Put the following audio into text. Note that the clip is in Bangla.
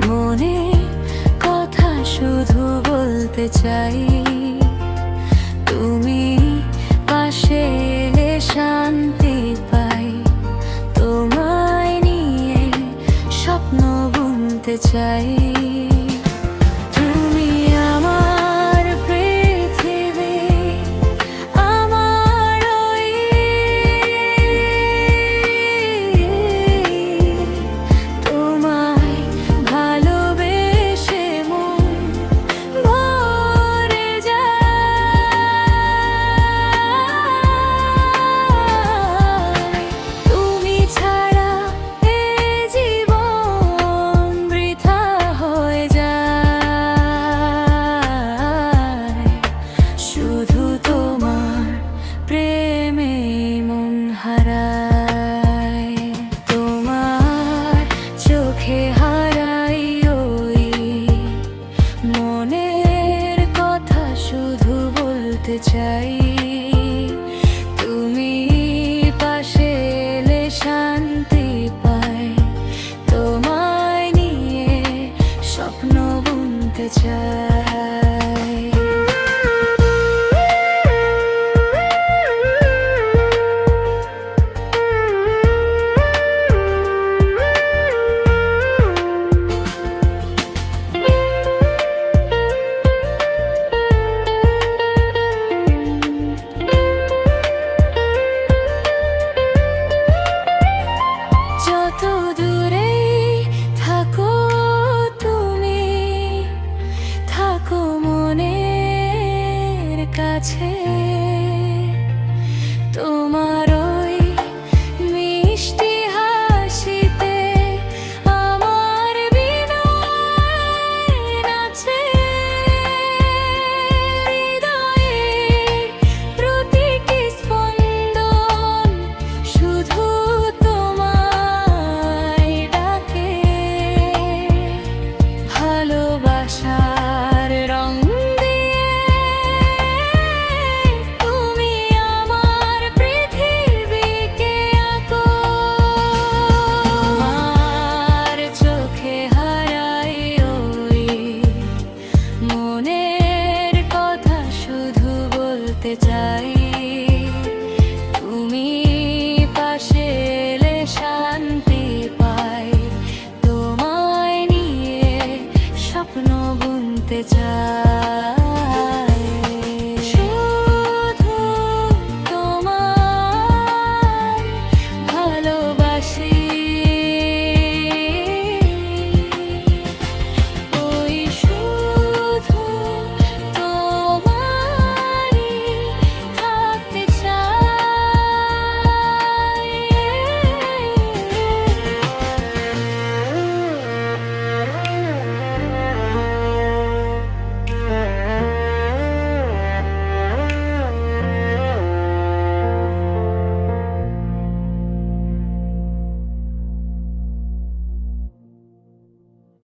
মনে কথা শুধু বলতে চাই, তুমি পাশে এলে শান্তি পাই। তোমায় নিয়ে স্বপ্ন বুনতে চাই। তুমি আমার পৃথিবী, আমার ওই তোমায় ভালোবেসে মন ভরে যায়। তুমি ছাড়া এ জীবন বৃথা হয়ে যায়। শুধু তোমার প্রেমে মন হারায়, তোমার চোখে হারাই ওই মনের কথা শুধু বলতে চাই। তুমি পাশে এলে শান্তি পাই। তোমায় নিয়ে স্বপ্ন বুনতে চাই। যত দূরেই থাকো তুমি, থাকো মনের কাছে। তোমার ওই মিষ্টি হাসিতে আমার বিনয় নাচে। হৃদয়ের প্রতিটি স্পন্দন শুধু তোমায় ডাকে। ভালোবাসার রং দিয়ে তুমি আমার পৃথিবীকে আঁকো। আমার চোখে হারাই ওই মনের কথা শুধু বলতে চাই। তুমি পাশে এলে শান্তি পাই। তোমায় নিয়ে স্বপ্ন বুনতে চাই।